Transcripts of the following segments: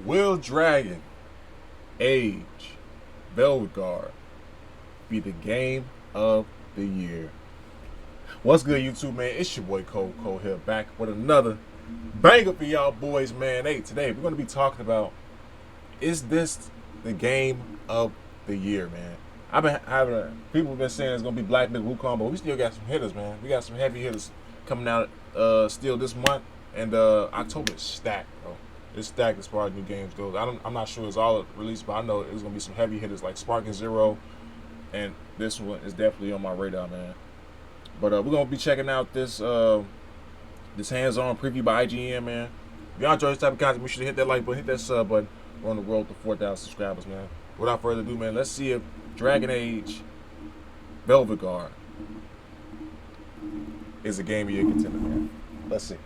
Will Dragon Age Velvet Guard be the game of the year? What's good, YouTube, man? It's your boy Cole here, back with another banger for y'all boys, man. Hey, today we're gonna be talking about, is this the game of the year, man? I've been having people have been saying it's gonna be Black Myth Wukong, but we still got some hitters, man. We got some heavy hitters coming out still this month, and October is stacked, bro. It's stacked as far as new games goes. I'm not sure it's all released, but I know it's gonna be some heavy hitters like Sparking Zero, and this one is definitely on my radar, man. But we're gonna be checking out this this hands-on preview by IGN, man. If y'all enjoy this type of content, be sure to hit that like button, hit that sub button. We're on the road to 4,000 subscribers, man. Without further ado, man, let's see if Dragon Age Velvet Guard is a game of your contender, man. Let's see.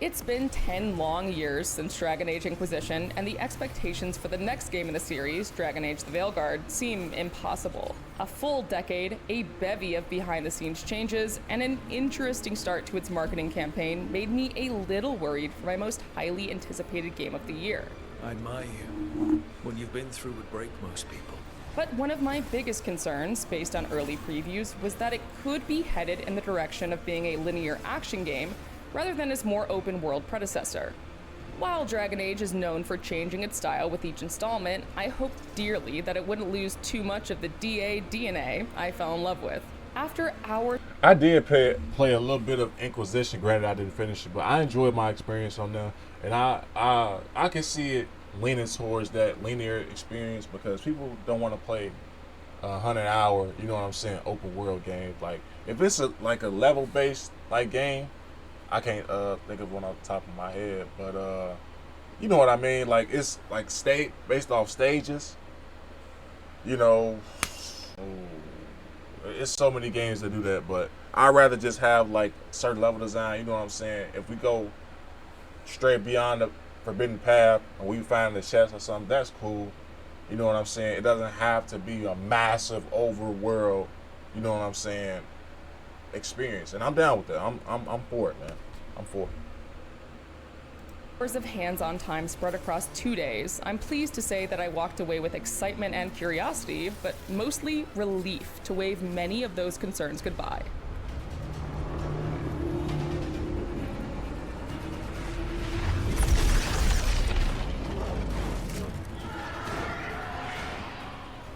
It's been 10 long years since Dragon Age Inquisition, and the expectations for the next game in the series, Dragon Age the Veilguard, seem impossible. A full decade, a bevy of behind-the-scenes changes, and an interesting start to its marketing campaign made me a little worried for my most highly anticipated game of the year. I admire you. What you've been through would break most people. But one of my biggest concerns, based on early previews, was that it could be headed in the direction of being a linear action game, rather than its more open-world predecessor. While Dragon Age is known for changing its style with each installment, I hoped dearly that it wouldn't lose too much of the DA DNA I fell in love with. After hours... I did play a little bit of Inquisition, granted I didn't finish it, but I enjoyed my experience on there, and I can see it leaning towards that linear experience because people don't want to play 100-hour, you know what I'm saying, open world game. Like, if it's like a level-based like game, I can't think of one off the top of my head, but you know what I mean. Like, it's like based off stages. You know, it's so many games that do that, but I'd rather just have like certain level design. You know what I'm saying? If we go straight beyond the forbidden path and we find the chest or something, that's cool. You know what I'm saying? It doesn't have to be a massive overworld. You know what I'm saying? Experience, and I'm down with that. I'm for it, man. I'm for it. Hours of hands-on time spread across 2 days, I'm pleased to say that I walked away with excitement and curiosity, but mostly relief to wave many of those concerns goodbye.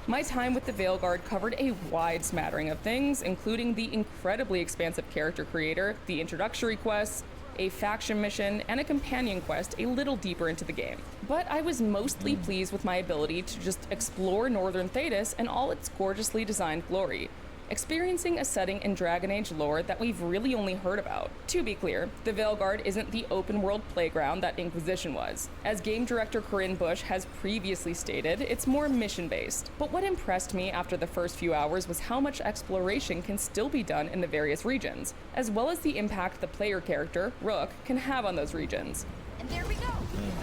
My time with the Veilguard covered a wide smattering of things, including the incredibly expansive character creator, the introductory quests, a faction mission, and a companion quest a little deeper into the game. But I was mostly pleased with my ability to just explore Northern Thedas and all its gorgeously designed glory, experiencing a setting in Dragon Age lore that we've really only heard about. To be clear, the Veilguard isn't the open-world playground that Inquisition was. As game director Corinne Bush has previously stated, it's more mission-based. But what impressed me after the first few hours was how much exploration can still be done in the various regions, as well as the impact the player character, Rook, can have on those regions. And there we go.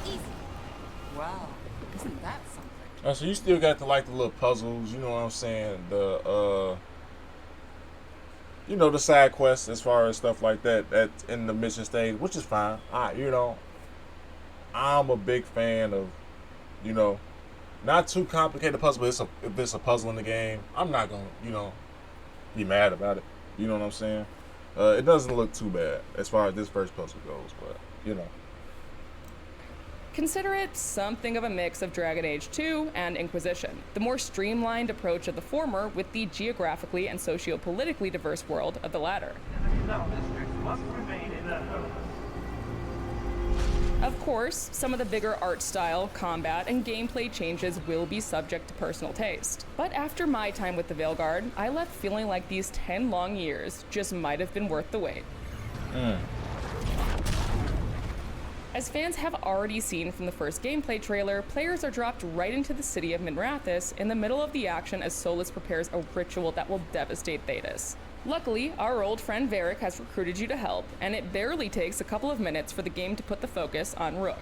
Easy. Wow, isn't that something? Oh, so you still got like the little puzzles, you know what I'm saying? The you know, the side quests as far as stuff like that that's in the mission stage, which is fine. You know, I'm a big fan of, you know, not too complicated puzzle, but if it's a puzzle in the game, I'm not gonna, you know, be mad about it. You know what I'm saying? It doesn't look too bad as far as this first puzzle goes, but you know. Consider it something of a mix of Dragon Age 2 and Inquisition, the more streamlined approach of the former with the geographically and socio-politically diverse world of the latter. Of course, some of the bigger art style, combat, and gameplay changes will be subject to personal taste. But after my time with the Veilguard, I left feeling like these 10 long years just might have been worth the wait. As fans have already seen from the first gameplay trailer, players are dropped right into the city of Minrathous in the middle of the action as Solus prepares a ritual that will devastate Thedas. Luckily, our old friend Varric has recruited you to help, and it barely takes a couple of minutes for the game to put the focus on Rook.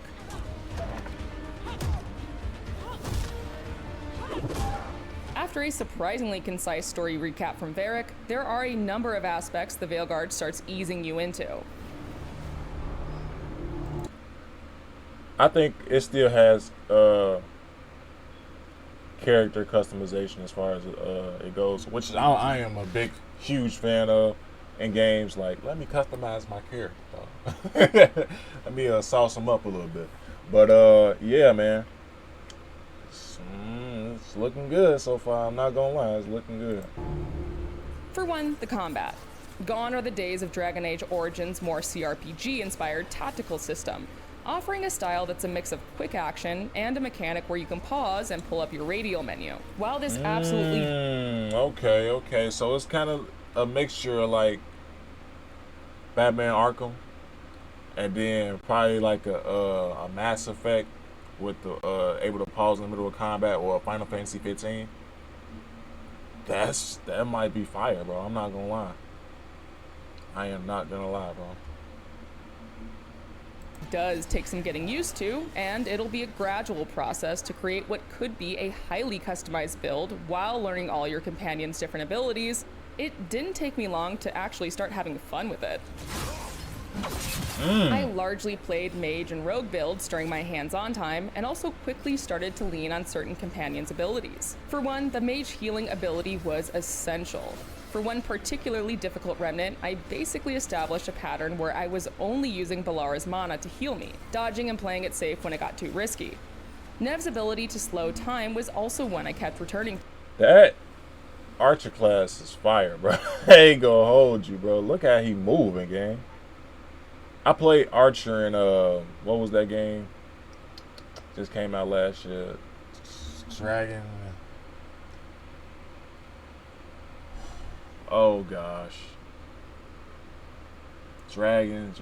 After a surprisingly concise story recap from Varric, there are a number of aspects the Veilguard starts easing you into. I think it still has character customization as far as it goes, which I am a big, huge fan of in games. Like, let me customize my character, dog. Let me sauce them up a little bit. But yeah, man, it's looking good so far. I'm not gonna lie, it's looking good. For one, the combat. Gone are the days of Dragon Age Origins' more CRPG-inspired tactical system, offering a style that's a mix of quick action and a mechanic where you can pause and pull up your radial menu. While this absolutely... Okay. So it's kind of a mixture of like Batman Arkham, and then probably like a Mass Effect with the able to pause in the middle of combat, or a Final Fantasy 15. That might be fire, bro. I'm not gonna lie. I am not gonna lie, bro. does take some getting used to, and it'll be a gradual process to create what could be a highly customized build while learning all your companions' different abilities. It didn't take me long to actually start having fun with it. I largely played mage and rogue builds during my hands-on time, and also quickly started to lean on certain companions' abilities. For one, the mage healing ability was essential. For one particularly difficult remnant, I basically established a pattern where I was only using Balara's mana to heal me, dodging and playing it safe when it got too risky. Nev's ability to slow time was also one I kept returning. That Archer class is fire, bro. I ain't gonna hold you, bro. Look how he moving, gang. I played Archer in what was that game? Just came out last year. Dragon. Oh gosh. Dragon.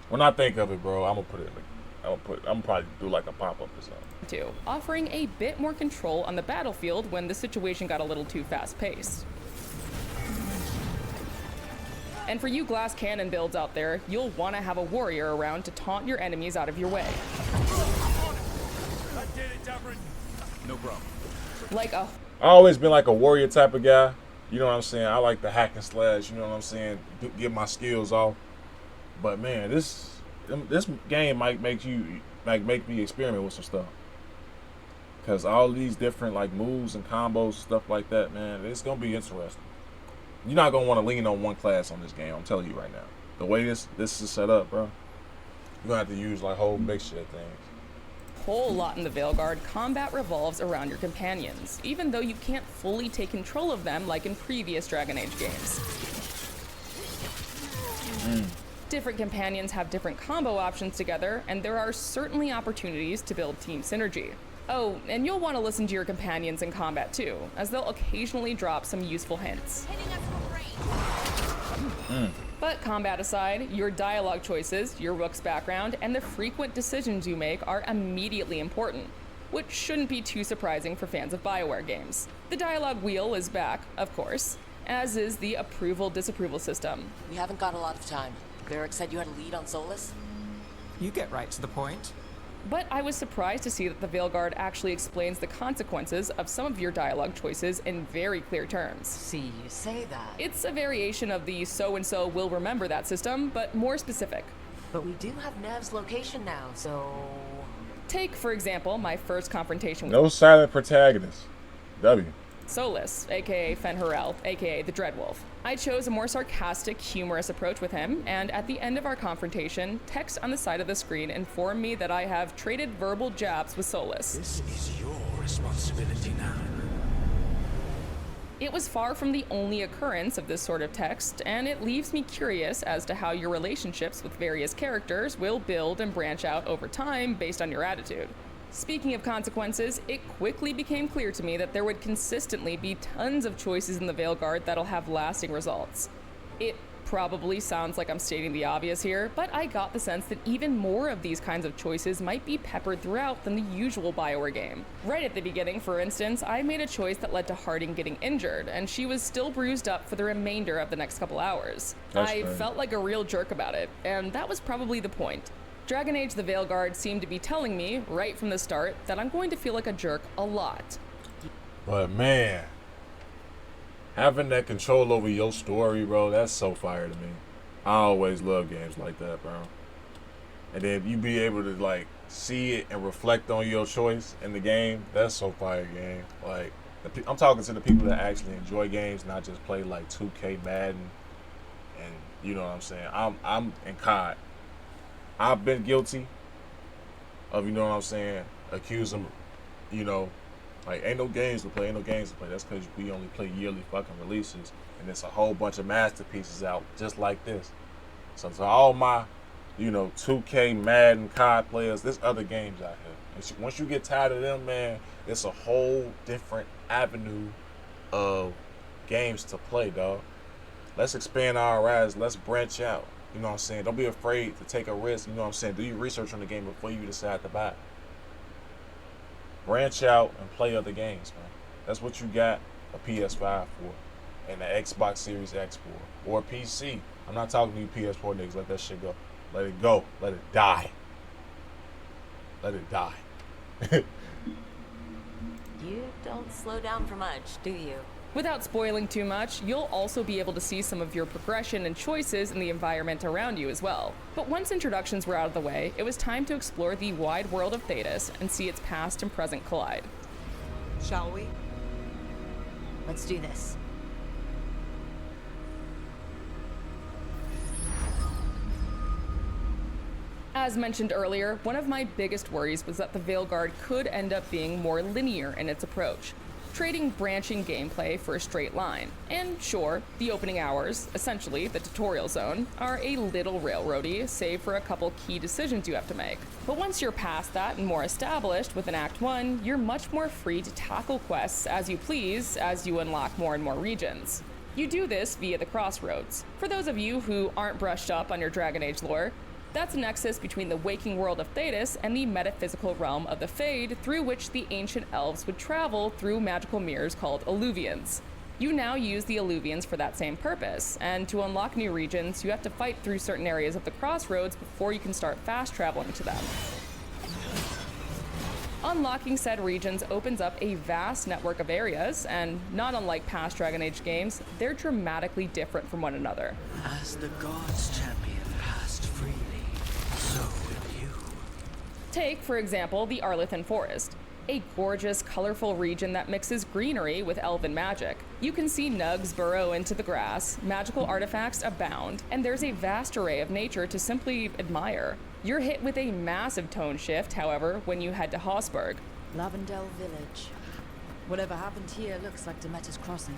When I think of it, bro, I'm gonna put it in I'm probably do like a pop-up or something. Too, offering a bit more control on the battlefield when the situation got a little too fast-paced. And for you glass cannon builds out there, you'll want to have a warrior around to taunt your enemies out of your way. No problem. Like a... I always been like a warrior type of guy. You know what I'm saying? I like the hack and slash. You know what I'm saying? Get my skills off. But man, this game might make me experiment with some stuff. Cause all these different like moves and combos, stuff like that, man, it's gonna be interesting. You're not gonna want to lean on one class on this game. I'm telling you right now. The way this is set up, bro, you're gonna have to use like whole mixture of things. Whole lot in the Veilguard, combat revolves around your companions, even though you can't fully take control of them like in previous Dragon Age games. Different companions have different combo options together, and there are certainly opportunities to build team synergy. Oh, and you'll want to listen to your companions in combat too, as they'll occasionally drop some useful hints. But combat aside, your dialogue choices, your rook's background, and the frequent decisions you make are immediately important, which shouldn't be too surprising for fans of BioWare games. The dialogue wheel is back, of course, as is the approval-disapproval system. We haven't got a lot of time. Varric said you had a lead on Solus? You get right to the point. But I was surprised to see that the Veilguard actually explains the consequences of some of your dialogue choices in very clear terms. See, you say that. It's a variation of the so-and-so will remember that system, but more specific. But we do have Nev's location now, so... Take, for example, my first confrontation with No silent protagonist. W. Solus, aka Fen'Harel, aka the Dreadwolf. I chose a more sarcastic, humorous approach with him, and at the end of our confrontation, text on the side of the screen informed me that I have traded verbal jabs with Solus. This is your responsibility now. It was far from the only occurrence of this sort of text, and it leaves me curious as to how your relationships with various characters will build and branch out over time based on your attitude. Speaking of consequences, it quickly became clear to me that there would consistently be tons of choices in the Veilguard that'll have lasting results. It probably sounds like I'm stating the obvious here, but I got the sense that even more of these kinds of choices might be peppered throughout than the usual BioWare game. Right at the beginning, for instance, I made a choice that led to Harding getting injured, and she was still bruised up for the remainder of the next couple hours. I felt like a real jerk about it, and that was probably the point. Dragon Age the Veilguard seemed to be telling me, right from the start, that I'm going to feel like a jerk a lot. But man, having that control over your story, bro, that's so fire to me. I always love games like that, bro. and then you be able to like see it and reflect on your choice in the game. That's so fire, game. Like I'm talking to the people that actually enjoy games, not just play like 2K Madden, and you know what I'm saying. I'm in COD. I've been guilty of, you know what I'm saying, accusing, you know, like ain't no games to play, ain't no games to play. That's because we only play yearly fucking releases, and there's a whole bunch of masterpieces out just like this. So to all my, you know, 2K, Madden, COD players, there's other games out here. And once you get tired of them, man, it's a whole different avenue of games to play, dog. Let's expand our horizons. Let's branch out. You know what I'm saying? Don't be afraid to take a risk. You know what I'm saying? Do your research on the game before you decide to buy it. Branch out and play other games, man. That's what you got a PS5 for, and the Xbox Series X for, or a PC. I'm not talking to you PS4 niggas. Let that shit go. Let it go. Let it die. Let it die. You don't slow down for much, do you? Without spoiling too much, you'll also be able to see some of your progression and choices in the environment around you as well. But once introductions were out of the way, it was time to explore the wide world of Thetis and see its past and present collide. Shall we? Let's do this. As mentioned earlier, one of my biggest worries was that the Veilguard could end up being more linear in its approach, trading branching gameplay for a straight line. And sure, the opening hours, essentially the tutorial zone, are a little railroady, save for a couple key decisions you have to make. But once you're past that and more established within Act 1, you're much more free to tackle quests as you please as you unlock more and more regions. You do this via the Crossroads. For those of you who aren't brushed up on your Dragon Age lore, that's a nexus between the waking world of Thetis and the metaphysical realm of the Fade, through which the ancient elves would travel through magical mirrors called Alluvians. You now use the Alluvians for that same purpose, and to unlock new regions, you have to fight through certain areas of the Crossroads before you can start fast traveling to them. Unlocking said regions opens up a vast network of areas, and not unlike past Dragon Age games, they're dramatically different from one another. As the gods' champion passed freely, so will you. Take, for example, the Arlethan Forest, a gorgeous, colorful region that mixes greenery with elven magic. You can see nugs burrow into the grass, magical artifacts abound, and there's a vast array of nature to simply admire. You're hit with a massive tone shift, however, when you head to Haussburg. Lavendel Village. Whatever happened here looks like Demeter's Crossing.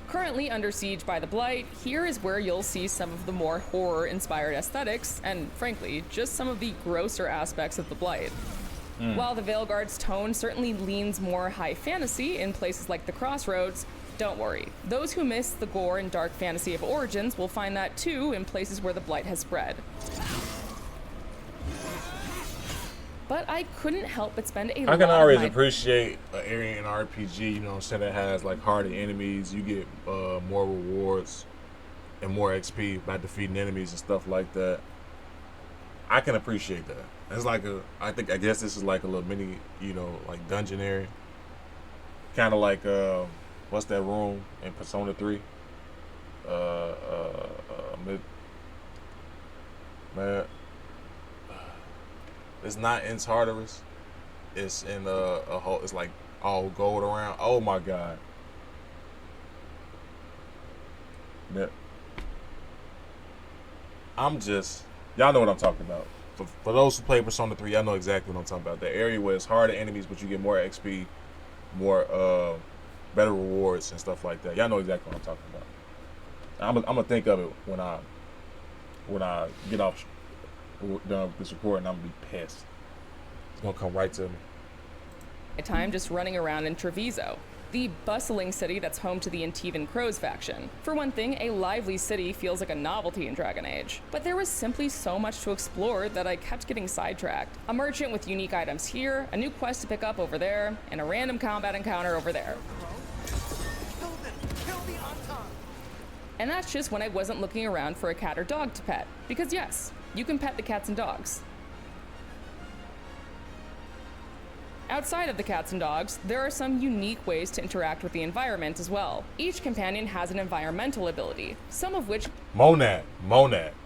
Currently under siege by the Blight, here is where you'll see some of the more horror-inspired aesthetics, and frankly, just some of the grosser aspects of the Blight. While the Veilguard's tone certainly leans more high fantasy in places like the Crossroads, don't worry. Those who miss the gore and dark fantasy of Origins will find that too in places where the Blight has spread. But I couldn't help but spend a lot I can of always my... appreciate an area in RPG, you know what I'm saying, that has like harder enemies. You get more rewards and more XP by defeating enemies and stuff like that. I can appreciate that. It's like I guess this is like a little mini, you know, like dungeon area. Kind of like, what's that room in Persona 3? Man, it's not in Tartarus. It's in a whole. It's like all gold around. Oh my god. That. I'm just. Y'all know what I'm talking about. For those who play Persona 3, y'all know exactly what I'm talking about. The area where it's harder enemies, but you get more XP, more better rewards and stuff like that. Y'all know exactly what I'm talking about. I'm gonna think of it when I get off done with this recording. I'm gonna be pissed. It's gonna come right to me. time just running around in Treviso, the bustling city that's home to the Antivan Crows faction. For one thing, a lively city feels like a novelty in Dragon Age, but there was simply so much to explore that I kept getting sidetracked. A merchant with unique items here, a new quest to pick up over there, and a random combat encounter over there. And that's just when I wasn't looking around for a cat or dog to pet, because yes, you can pet the cats and dogs. Outside of the cats and dogs, there are some unique ways to interact with the environment as well. Each companion has an environmental ability, some of which Monad.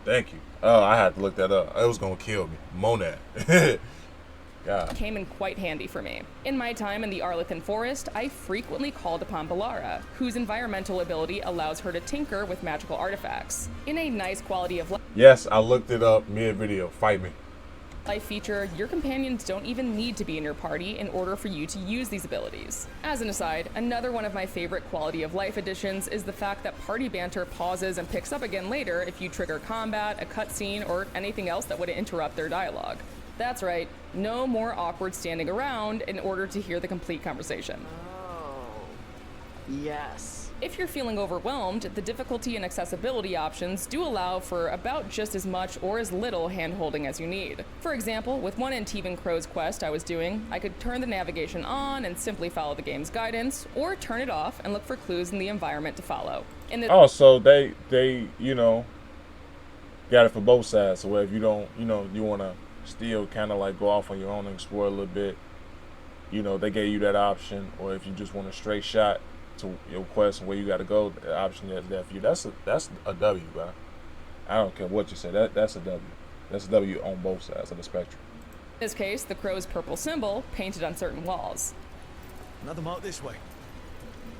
Thank you. Oh, I had to look that up. It was gonna kill me. Monad. God. came in quite handy for me. In my time in the Arlethan Forest, I frequently called upon Balara, whose environmental ability allows her to tinker with magical artifacts. In a nice quality of Yes, I looked it up mid-video. Fight me. life feature, your companions don't even need to be in your party in order for you to use these abilities. As an aside, another one of my favorite quality of life additions is the fact that party banter pauses and picks up again later if you trigger combat, a cutscene, or anything else that would interrupt their dialogue. That's right, no more awkward standing around in order to hear the complete conversation. Oh, yes. If you're feeling overwhelmed, the difficulty and accessibility options do allow for about just as much or as little hand-holding as you need. For example, with one Antivan Crow's quest I was doing, I could turn the navigation on and simply follow the game's guidance, or turn it off and look for clues in the environment to follow. Oh, so they got it for both sides. So if you don't, you want to still kind of like go off on your own and explore a little bit, they gave you that option. Or if you just want a straight shot to your quest and where you got to go, the option is there for you. That's a W, bro. I don't care what you say. That's a W. That's a W on both sides of the spectrum. In this case, the crow's purple symbol painted on certain walls. Another mark this way.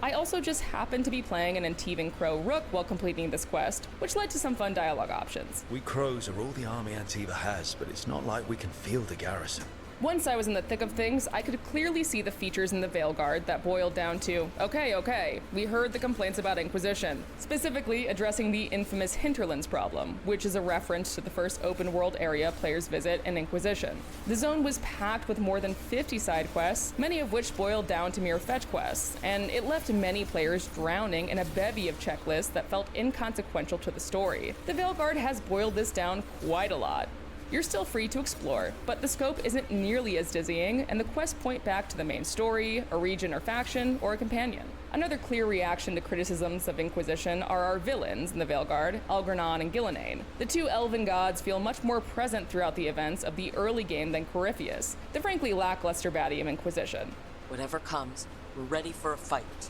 I also just happened to be playing an Antivan Crow Rook while completing this quest, which led to some fun dialogue options. We crows are all the army Antiva has, but it's not like we can field the garrison. Once I was in the thick of things, I could clearly see the features in the Veilguard that boiled down to, okay, we heard the complaints about Inquisition, specifically addressing the infamous Hinterlands problem, which is a reference to the first open world area players visit in Inquisition. The zone was packed with more than 50 side quests, many of which boiled down to mere fetch quests, and it left many players drowning in a bevy of checklists that felt inconsequential to the story. The Veilguard has boiled this down quite a lot. You're still free to explore, but the scope isn't nearly as dizzying, and the quests point back to the main story, a region or faction, or a companion. Another clear reaction to criticisms of Inquisition are our villains in the Veilguard, Algernon and Gillenane. The two elven gods feel much more present throughout the events of the early game than Corypheus, the frankly lackluster baddie of Inquisition. Whatever comes, we're ready for a fight.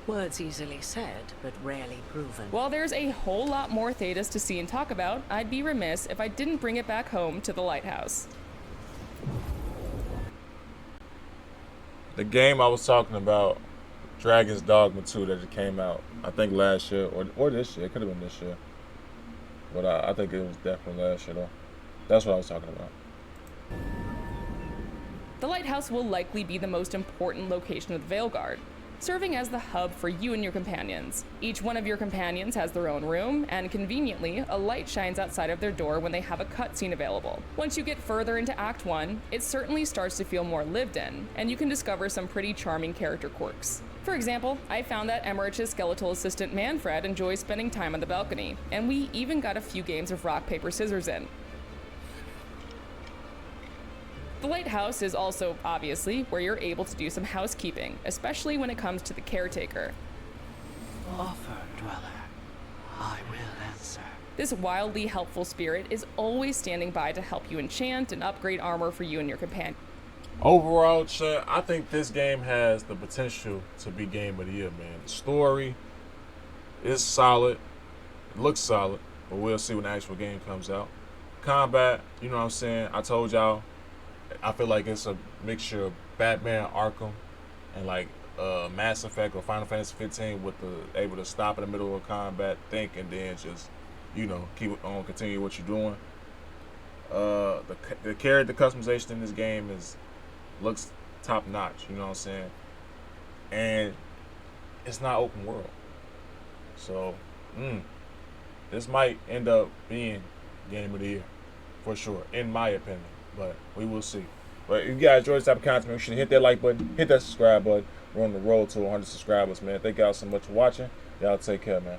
Words easily said, but rarely proven. While there's a whole lot more Thedas to see and talk about, I'd be remiss if I didn't bring it back home to the Lighthouse. The game I was talking about, Dragon's Dogma 2, that just came out, I think last year, or this year. It could have been this year. But I think it was definitely last year, though. That's what I was talking about. The Lighthouse will likely be the most important location of the Veilguard, serving as the hub for you and your companions. Each one of your companions has their own room, and conveniently, a light shines outside of their door when they have a cutscene available. Once you get further into Act 1, it certainly starts to feel more lived in, and you can discover some pretty charming character quirks. For example, I found that Emmerich's skeletal assistant Manfred enjoys spending time on the balcony, and we even got a few games of rock, paper, scissors in. The Lighthouse is also, obviously, where you're able to do some housekeeping, especially when it comes to the caretaker. Offer, dweller. I will answer. This wildly helpful spirit is always standing by to help you enchant and upgrade armor for you and your companion. Overall, Chad, I think this game has the potential to be Game of the Year, man. The story is solid. It looks solid, but we'll see when the actual game comes out. Combat, you know what I'm saying? I told y'all, I feel like it's a mixture of Batman, Arkham, and like Mass Effect or Final Fantasy 15 with the able to stop in the middle of combat, think, and then just, keep on continue what you're doing. The character customization in this game looks top notch, you know what I'm saying? And it's not open world. So, this might end up being Game of the Year for sure, in my opinion. But we will see. But if you guys enjoy this type of content, make sure to hit that like button, hit that subscribe button. We're on the road to 100 subscribers, man. Thank y'all so much for watching. Y'all take care, man.